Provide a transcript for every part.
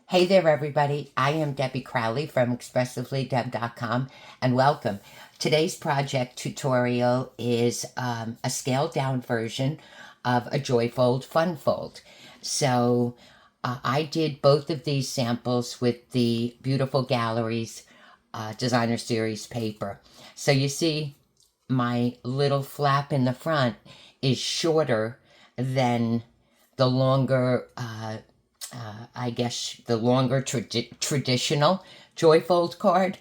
Hey there, everybody. I am Debbie Crowley from ExpressivelyDeb.com, and welcome. Today's project tutorial is a scaled-down version of a Joyfold Funfold. So I did both of these samples with the Beautiful Galleries Designer Series paper. So you see my little flap in the front is shorter than the longer I guess the longer traditional Joyfold card.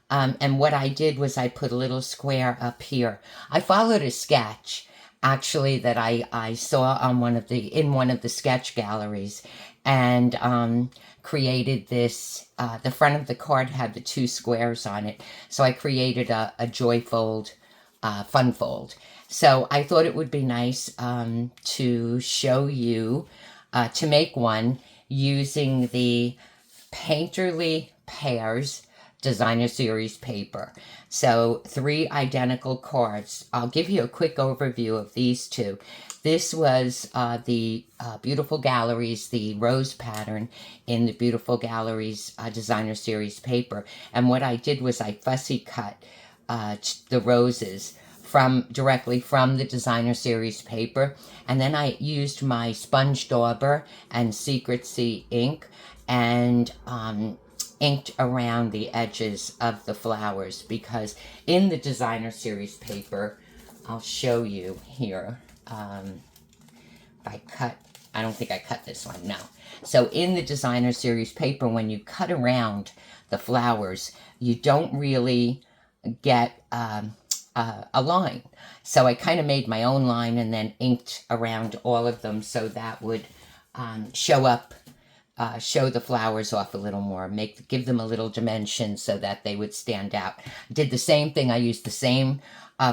And what I did was I put a little square up here. I followed a sketch actually that I saw on in one of the sketch galleries, and created this. The front of the card had the two squares on it, so I created a Joyfold Funfold. So I thought it would be nice to show you to make one using the Painterly Pears Designer Series paper. So 3 identical cards. I'll give you a quick overview of these two. This was the Beautiful Galleries, the rose pattern in the Beautiful Galleries Designer Series paper. And what I did was I fussy cut the roses directly from the Designer Series paper, and then I used my sponge dauber and Secrecy ink and inked around the edges of the flowers, because in the Designer Series paper, I'll show you here, I don't think I cut this one, no. So in the Designer Series paper, when you cut around the flowers, you don't really get a line. So I kind of made my own line and then inked around all of them so that would show the flowers off a little more, give them a little dimension so that they would stand out. Did the same thing. I used the same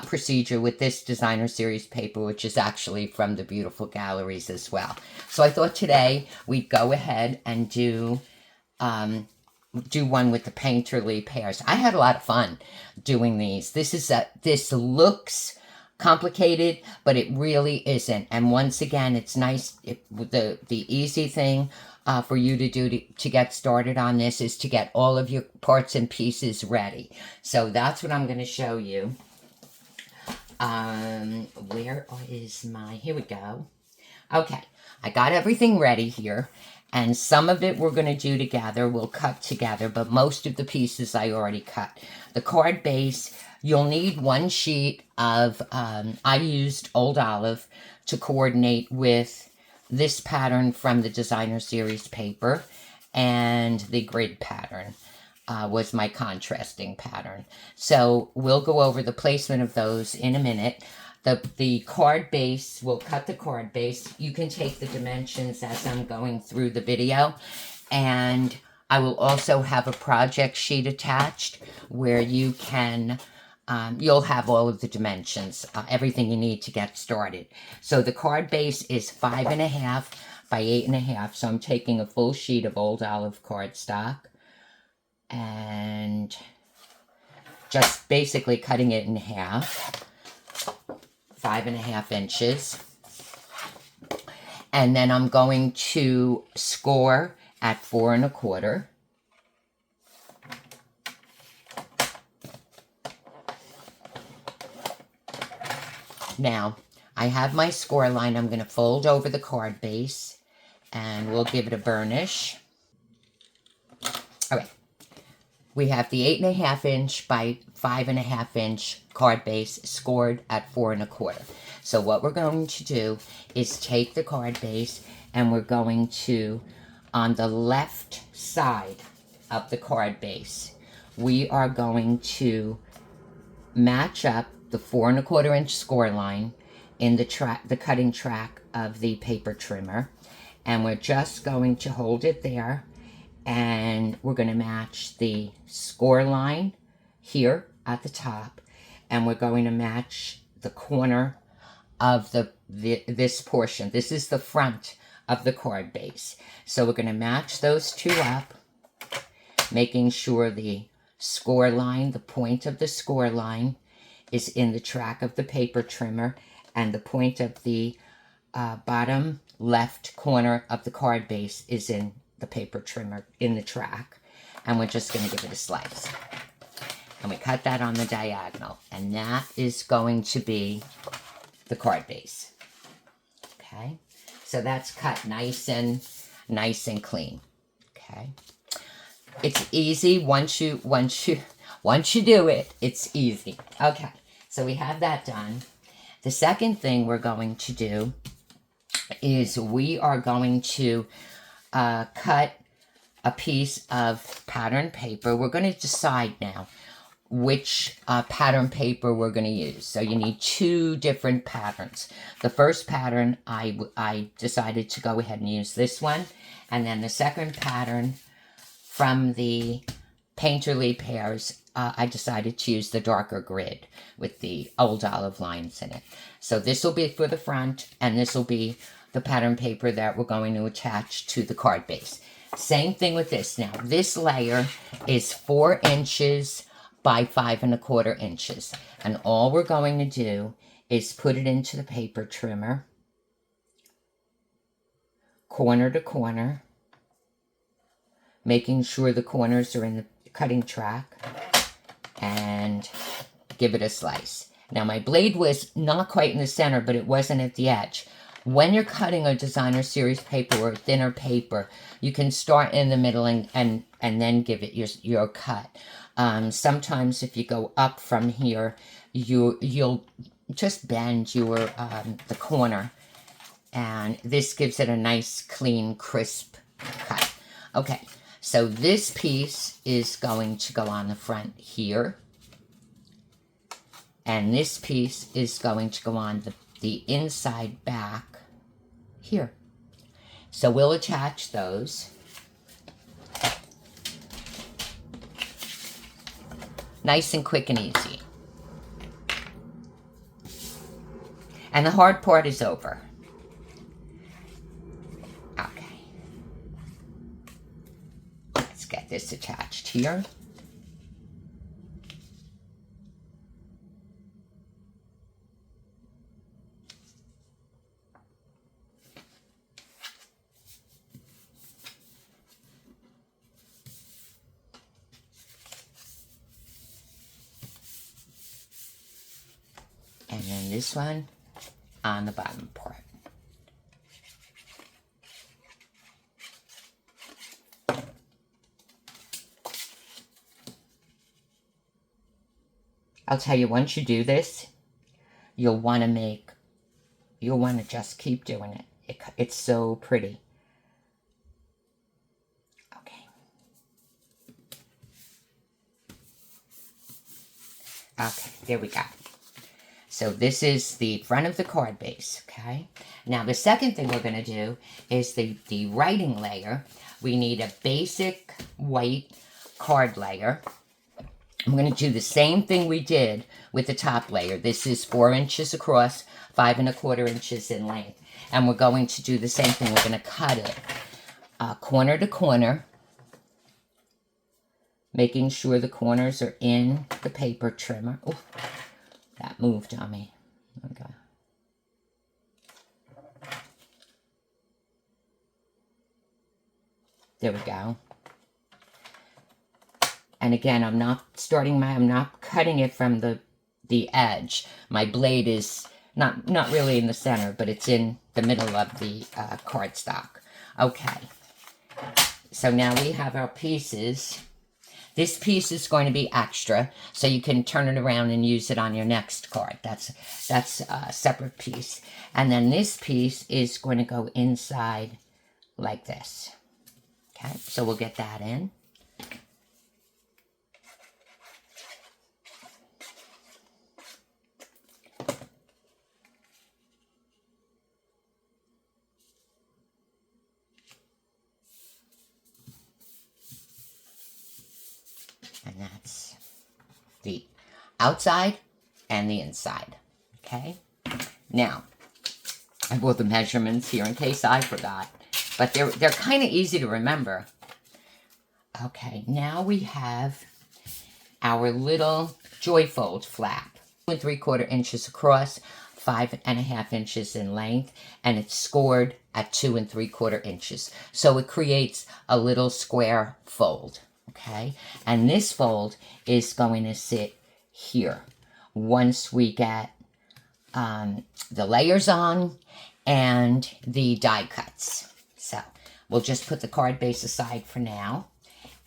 procedure with this Designer Series paper, which is actually from the Beautiful Galleries as well. So I thought today we'd go ahead and do one with the Painterly Pears. I had a lot of fun doing these. This looks complicated, but it really isn't. And once again, it's nice. The easy thing for you to do to get started on this is to get all of your parts and pieces ready. So that's what I'm going to show you. Where is here we go. Okay, I got everything ready here. And some of it we're going to do together. We'll cut together, but most of the pieces I already cut. The card base, you'll need 1 sheet of, I used Old Olive to coordinate with this pattern from the Designer Series paper, and the grid pattern was my contrasting pattern. So we'll go over the placement of those in a minute. The card base, we'll cut the card base. You can take the dimensions as I'm going through the video. And I will also have a project sheet attached where you can, you'll have all of the dimensions, everything you need to get started. So the card base is 5.5 by 8.5. So I'm taking a full sheet of Old Olive cardstock and just basically cutting it in half. 5.5 inches. And then I'm going to score at 4 1/4. Now, I have my score line. I'm going to fold over the card base and we'll give it a burnish. All right. We have the 8.5 inch by 5.5 inch card base scored at 4 1/4. So what we're going to do is take the card base and we're going to, on the left side of the card base, we are going to match up the 4 1/4 inch score line in the cutting track of the paper trimmer. And we're just going to hold it there. And we're going to match the score line here at the top, and we're going to match the corner of this portion. This is the front of the card base. So we're going to match those two up, making sure the score line, the point of the score line, is in the track of the paper trimmer, and the point of the bottom left corner of the card base is in the paper trimmer in the track, and we're just going to give it a slice. And we cut that on the diagonal, and that is going to be the card base. Okay, so that's cut nice and clean. Okay, it's easy once you do it. It's easy. Okay, so we have that done. The second thing we're going to do is we are going to cut a piece of pattern paper. We're going to decide now which pattern paper we're going to use. So you need two different patterns. The first pattern, I decided to go ahead and use this one. And then the second pattern from the Painterly Pears, I decided to use the darker grid with the old olive lines in it. So this will be for the front, and this will be the pattern paper that we're going to attach to the card base. Same thing with this. Now, this layer is 4 inches by 5 1/4 inches. And all we're going to do is put it into the paper trimmer, corner to corner, making sure the corners are in the cutting track, and give it a slice. Now, my blade was not quite in the center, but it wasn't at the edge. When you're cutting a designer series paper or thinner paper, you can start in the middle and then give it your cut. Sometimes if you go up from here, you'll just bend your the corner, and this gives it a nice, clean, crisp cut. Okay, so this piece is going to go on the front here, and this piece is going to go on the inside back here. So we'll attach those. Nice and quick and easy. And the hard part is over. Okay. Let's get this attached here. And then this one on the bottom part. I'll tell you, once you do this, you'll want to just keep doing it. It's so pretty. Okay. Okay, there we go. So this is the front of the card base, okay? Now the second thing we're going to do is the writing layer. We need a basic white card layer. I'm going to do the same thing we did with the top layer. This is 4 inches across, 5 1/4 inches in length. And we're going to do the same thing. We're going to cut it corner to corner, making sure the corners are in the paper trimmer. Ooh. That moved on me. Okay. There we go. And again, I'm not cutting it from the edge. My blade is not really in the center, but it's in the middle of the cardstock. Okay. So now we have our pieces. This piece is going to be extra, so you can turn it around and use it on your next card. That's a separate piece. And then this piece is going to go inside like this. Okay, so we'll get that in. And that's the outside and the inside, okay? Now, I wrote the measurements here in case I forgot, but they're kind of easy to remember. Okay, now we have our little joy fold flap. 2 3/4 inches across, 5.5 inches in length, and it's scored at 2 3/4 inches. So it creates a little square fold, okay? And this fold is going to sit here once we get the layers on and the die cuts. So we'll just put the card base aside for now.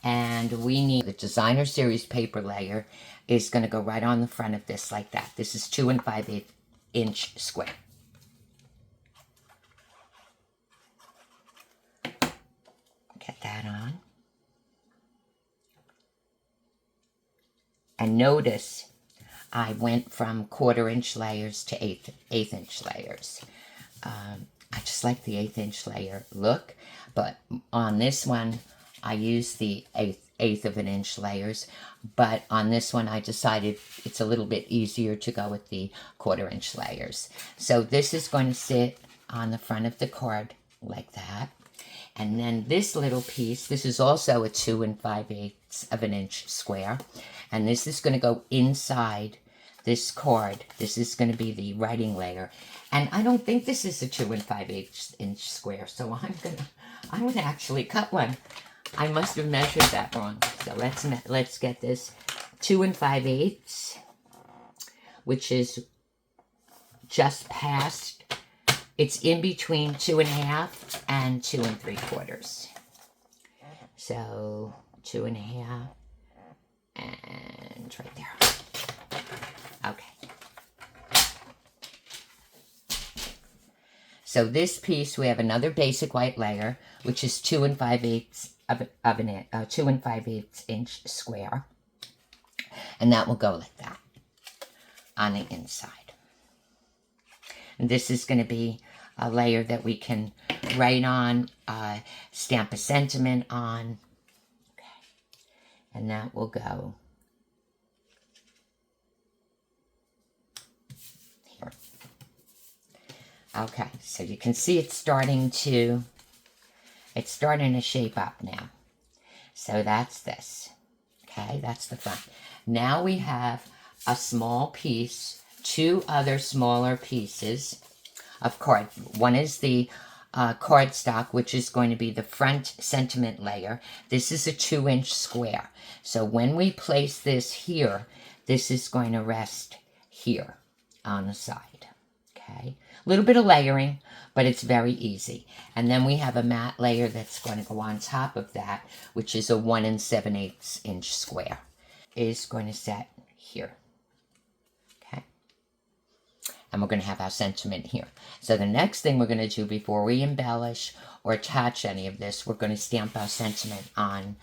And we need the Designer Series paper layer is going to go right on the front of this like that. This is 2 5/8 inch square. Get that on. And notice I went from 1/4 inch layers to eighth inch layers. I just like the 1/8 inch layer look, but on this one, I use the eighth of an inch layers, but on this one, I decided it's a little bit easier to go with the 1/4 inch layers. So this is going to sit on the front of the card like that. And then this little piece, this is also a 2 5/8 of an inch square. And this is going to go inside this card. This is going to be the writing layer. And I don't think this is a 2 5/8 inch square, so I'm gonna actually cut one. I must have measured that wrong. So let's get this 2 5/8, which is just past. It's in between 2 1/2 and 2 3/4. So 2 1/2 and right there. Okay. So this piece, we have another basic white layer, which is 2 5/8 2 5/8 inch square. And that will go like that on the inside. And this is going to be a layer that we can write on, stamp a sentiment on. Okay. And that will go here. Okay, so you can see it's starting to shape up now. So that's this. Okay, that's the front. Now we have a small piece, 2 other smaller pieces of card. One is the cardstock, which is going to be the front sentiment layer. This is a 2 inch square. So when we place this here, this is going to rest here on the side. Okay, a little bit of layering, but it's very easy. And then we have a matte layer that's going to go on top of that, which is a 1 7/8 inch square. Is going to set here. Okay. And we're going to have our sentiment here. So the next thing we're going to do before we embellish or attach any of this, we're going to stamp our sentiment on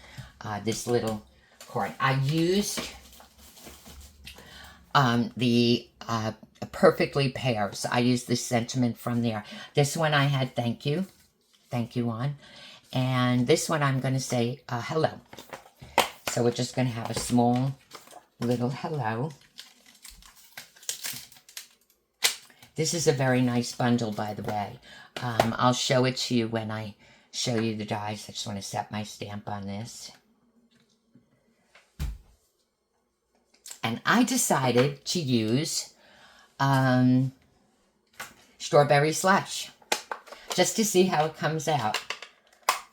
this little card. I used the Perfectly Pears. I used this sentiment from there. This one I had thank you on. And this one I'm going to say hello. So we're just going to have a small little hello. This is a very nice bundle, by the way. I'll show it to you when I show you the dies. I just want to set my stamp on this. And I decided to use strawberry slush, just to see how it comes out.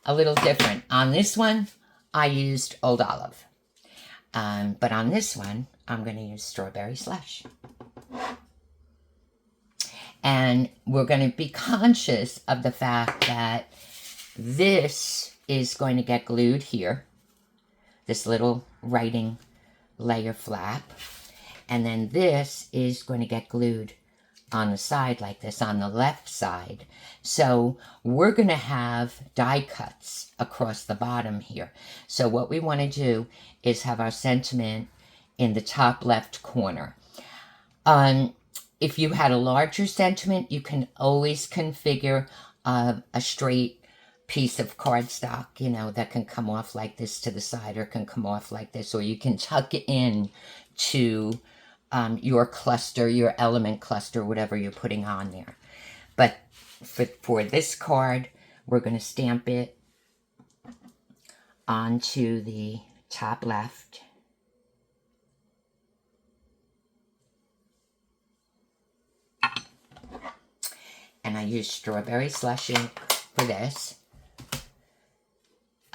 A little different. On this one, I used Old Olive. But on this one, I'm going to use strawberry slush. And we're going to be conscious of the fact that this is going to get glued here. This little writing layer flap. And then this is going to get glued on the side like this, on the left side. So we're going to have die cuts across the bottom here. So what we want to do is have our sentiment in the top left corner. If you had a larger sentiment, you can always configure a straight piece of cardstock, you know, that can come off like this to the side or can come off like this, or you can tuck it in to your cluster, your element cluster, whatever you're putting on there. But for this card, we're going to stamp it onto the top left. use strawberry slush ink for this.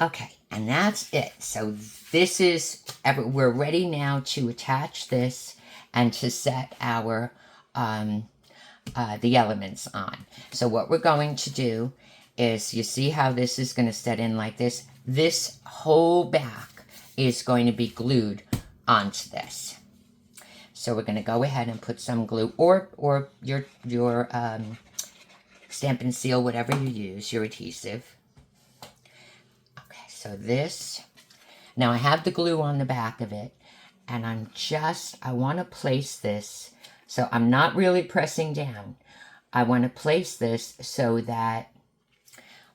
Okay, and that's it. So this is, we're ready now to attach this and to set our, the elements on. So what we're going to do is, you see how this is going to set in like this? This whole back is going to be glued onto this. So we're going to go ahead and put some glue, or your Stampin' Seal, whatever you use, your adhesive. Okay, so this, now I have the glue on the back of it, and I want to place this, so I'm not really pressing down. I want to place this so that,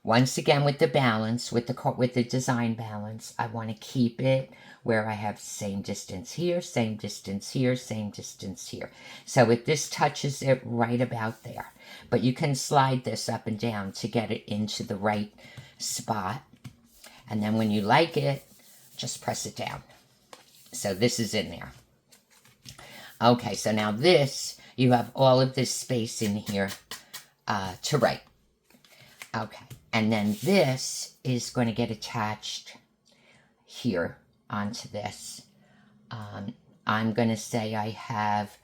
once again, with the balance, with the design balance, I want to keep it where I have same distance here, same distance here, same distance here. So this touches it right about there. But you can slide this up and down to get it into the right spot. And then when you like it, just press it down. So this is in there. Okay, so now this, you have all of this space in here to write. Okay, and then this is going to get attached here onto this. I'm going to say I have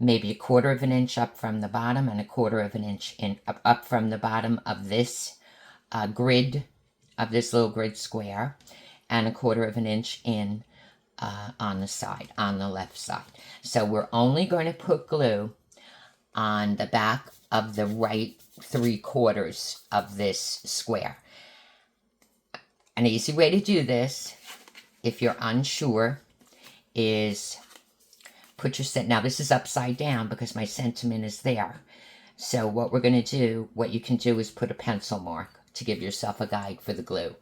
maybe 1/4 of an inch up from the bottom and 1/4 of an inch up from the bottom of this grid, of this little grid square, and 1/4 of an inch in on the side, on the left side. So we're only going to put glue on the back of the right 3/4 of this square. An easy way to do this, if you're unsure, is put your now this is upside down because my sentiment is there. So what we're going to do, what you can do is put a pencil mark to give yourself a guide for the glue.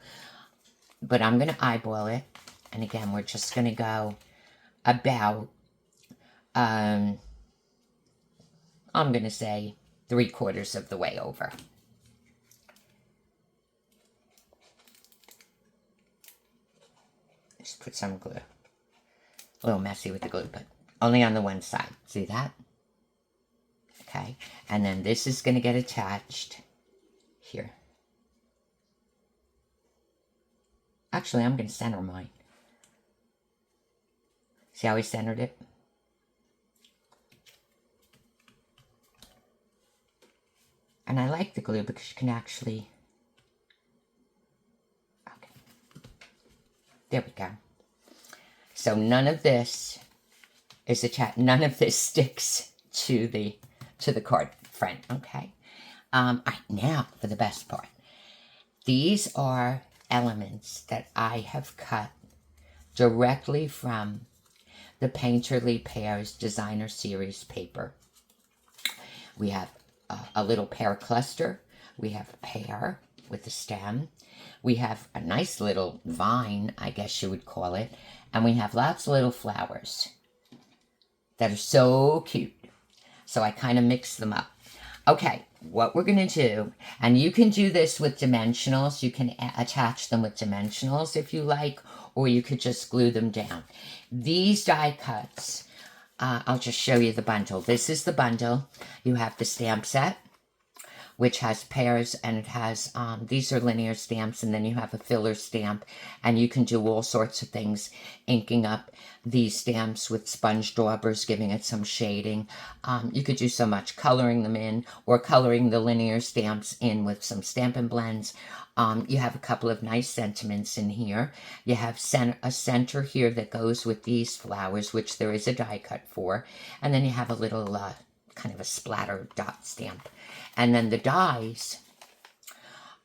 But I'm going to eyeball it, and again, we're just going to go about, I'm going to say 3/4 of the way over. Just put some glue. A little messy with the glue, but only on the one side. See that? Okay. And then this is going to get attached here. Actually, I'm going to center mine. See how I centered it? And I like the glue because you can actually... Okay. There we go. So none of this is attached. None of this sticks to the card front. Okay. All right, now for the best part. These are elements that I have cut directly from the Painterly Pears Designer Series paper. We have a little pear cluster. We have a pear with a stem. We have a nice little vine, I guess you would call it. And we have lots of little flowers that are so cute. So I kind of mix them up. Okay, what we're going to do, and you can do this with dimensionals. You can attach them with dimensionals if you like, or you could just glue them down. These die cuts, I'll just show you the bundle. This is the bundle. You have the stamp set, which has pears, and it has, these are linear stamps, and then you have a filler stamp, and you can do all sorts of things, inking up these stamps with sponge daubers, giving it some shading. You could do so much, coloring them in, or coloring the linear stamps in with some Stampin' Blends. You have a couple of nice sentiments in here. You have a center here that goes with these flowers, which there is a die cut for, and then you have a little kind of a splatter dot stamp. And then the dies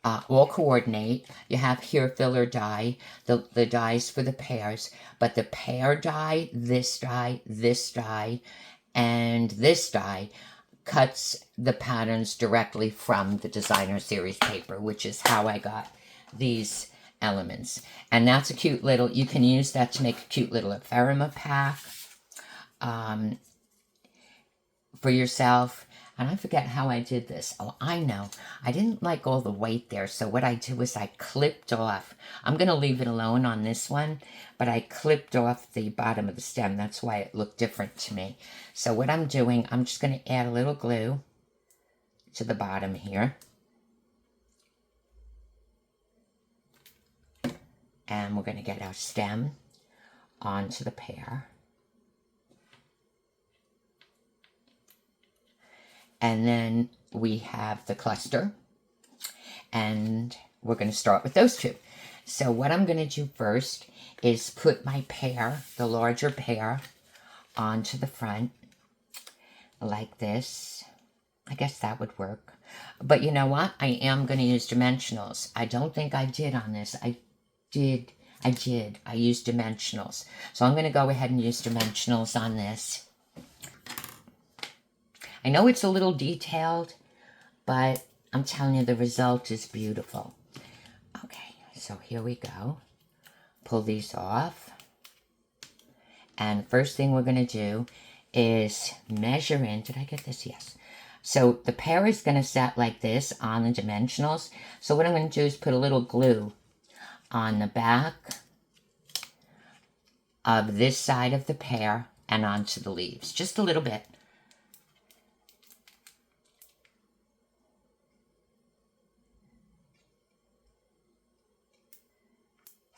all coordinate. You have here filler die, the dies for the pears, but the pear die, this die, and this die cuts the patterns directly from the Designer Series paper, which is how I got these elements. And that's a cute little, you can use that to make a cute little ephemera pack for yourself. And I forget how I did this. Oh, I know. I didn't like all the weight there, so what I did was I clipped off. I'm going to leave it alone on this one, but I clipped off the bottom of the stem. That's why it looked different to me. So what I'm doing, I'm just going to add a little glue to the bottom here. And we're going to get our stem onto the pear. And then we have the cluster. And we're going to start with those two. So what I'm going to do first is put my pear, the larger pear, onto the front like this. I guess that would work. But you know what? I am going to use dimensionals. I don't think I did on this. I did. I used dimensionals. So I'm going to go ahead and use dimensionals on this. I know it's a little detailed, but I'm telling you the result is beautiful. Okay, so here we go. Pull these off. And first thing we're going to do is measure in. Did I get this? Yes. So the pear is going to set like this on the dimensionals. So what I'm going to do is put a little glue on the back of this side of the pear and onto the leaves. Just a little bit.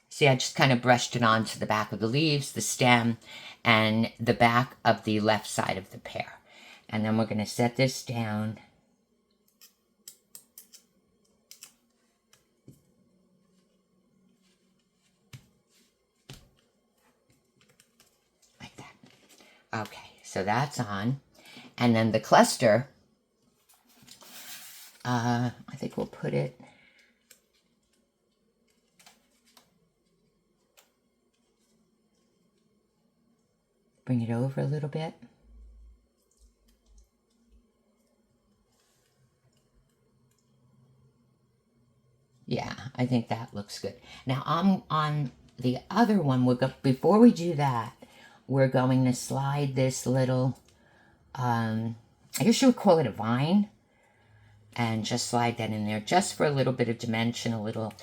See, I just kind of brushed it onto the back of the leaves, the stem, and the back of the left side of the pear. And then we're going to set this down. Like that. Okay, so that's on. And then the cluster, I think we'll put it... Bring it over a little bit. Yeah, I think that looks good. Now, on the other one, before we do that, we're going to slide this little, I guess you would call it a vine, and just slide that in there just for a little bit of dimension, a little,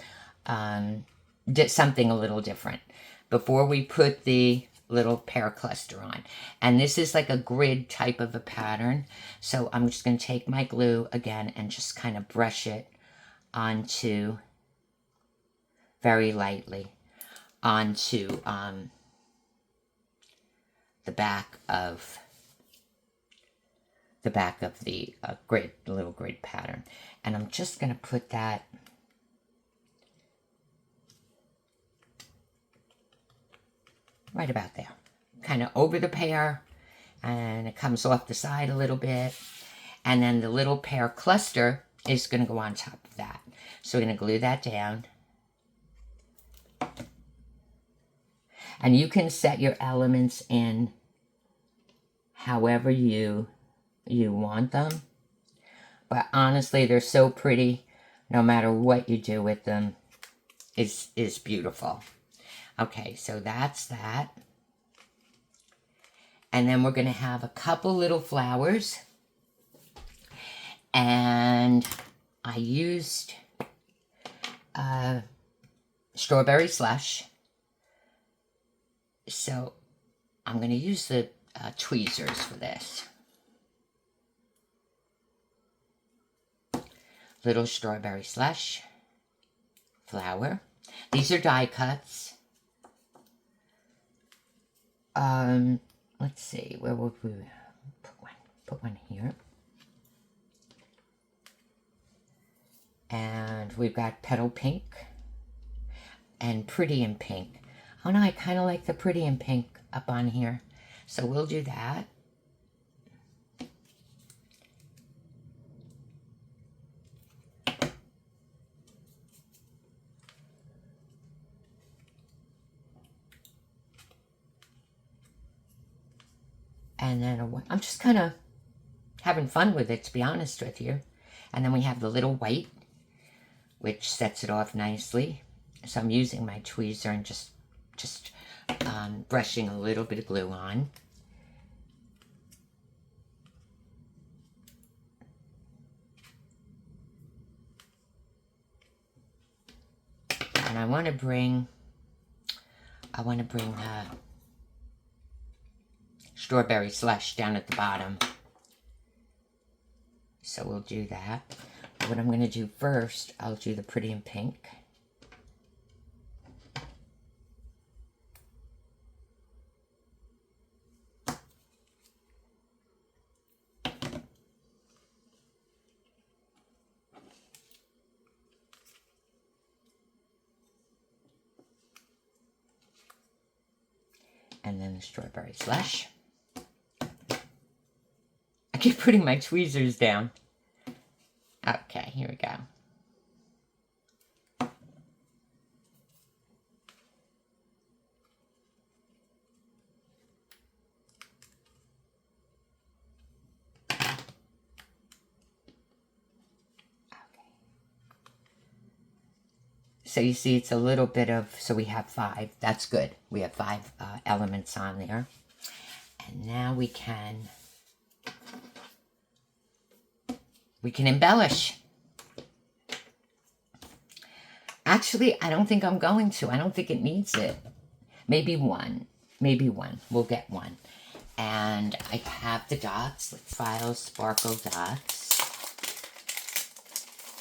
something a little different before we put the little pear cluster on. And this is like a grid type of a pattern. So I'm just going to take my glue again and just kind of brush it onto, very lightly, onto the back of the grid, the little grid pattern. And I'm just going to put that right about there, kind of over the pear, and it comes off the side a little bit. And then the little pear cluster is going to go on top of that. So we're going to glue that down. And you can set your elements in however you want them. But honestly, they're so pretty. No matter what you do with them, is beautiful. Okay, so that's that. And then we're going to have a couple little flowers. And I used strawberry slush. So I'm going to use the tweezers for this. Little strawberry slush flower. These are die cuts. Let's see, where would we put one here. And we've got petal pink and pretty in pink. Oh no, I kind of like the pretty in pink up on here. So we'll do that. And then I'm just kind of having fun with it, to be honest with you. And then we have the little white, which sets it off nicely. So I'm using my tweezer and just brushing a little bit of glue on. And I want to bring strawberry slush down at the bottom. So we'll do that. What I'm going to do first, I'll do the pretty in pink. And then the strawberry slush. I keep putting my tweezers down. Okay, here we go. So you see it's a little bit of, so we have 5. That's good. We have 5 elements on there. And now we can embellish. Actually, I don't think I'm going to. I don't think it needs it. Maybe one. Maybe one. We'll get one. And I have the dots. Let's file sparkle dots.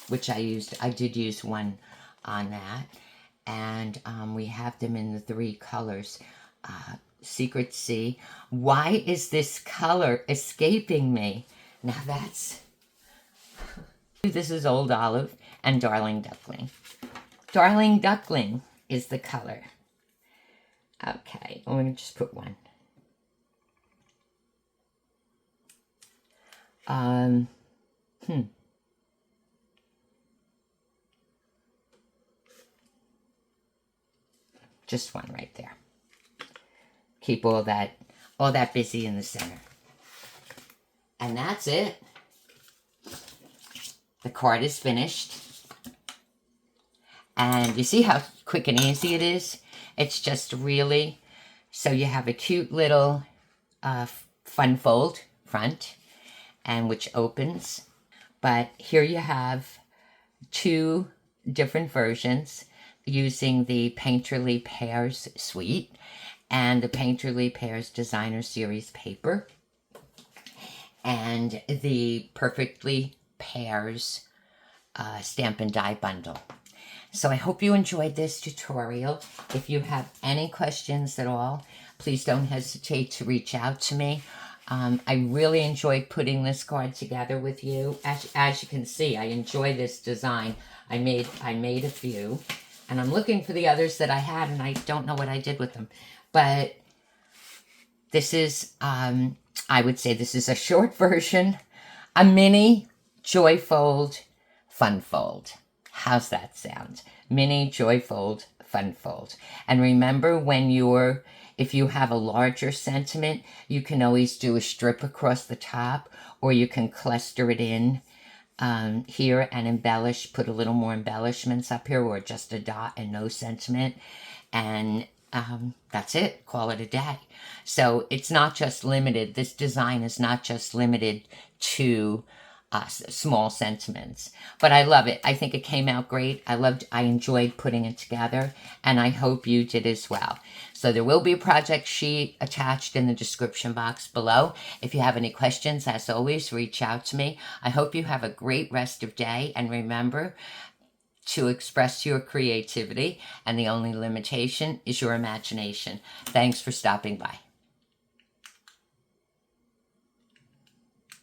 Which I did use one on that. And we have them in the 3 colors. Secret C. Why is this color escaping me? Now that's... This is Old Olive and Darling Duckling. Darling Duckling is the color. Okay, I'm going to just put one. Just one right there. Keep all that busy in the center. And that's it. The card is finished. And you see how quick and easy it is? It's just really, so you have a cute little fun fold front, and which opens. But here you have 2 different versions using the Painterly Pears Suite and the Painterly Pears Designer Series paper and the Perfectly Pears Stampin' Die bundle. So I hope you enjoyed this tutorial. If you have any questions at all, please don't hesitate to reach out to me. I really enjoyed putting this card together with you. As you can see, I enjoy this design. I made a few, and I'm looking for the others that I had, and I don't know what I did with them. But this is, I would say this is a short version, a mini Joy Fold Fun Fold. How's that sound? Mini Joy Fold Fun Fold. And remember, if you have a larger sentiment, you can always do a strip across the top, or you can cluster it in here and embellish, put a little more embellishments up here, or just a dot and no sentiment. And that's it. Call it a day. So it's not just limited. This design is not just limited to small sentiments, but I love it. I think it came out great. I enjoyed putting it together, and I hope you did as well. So there will be a project sheet attached in the description box below. If you have any questions, as always, reach out to me. I hope you have a great rest of day, and remember to express your creativity, and the only limitation is your imagination. Thanks for stopping by.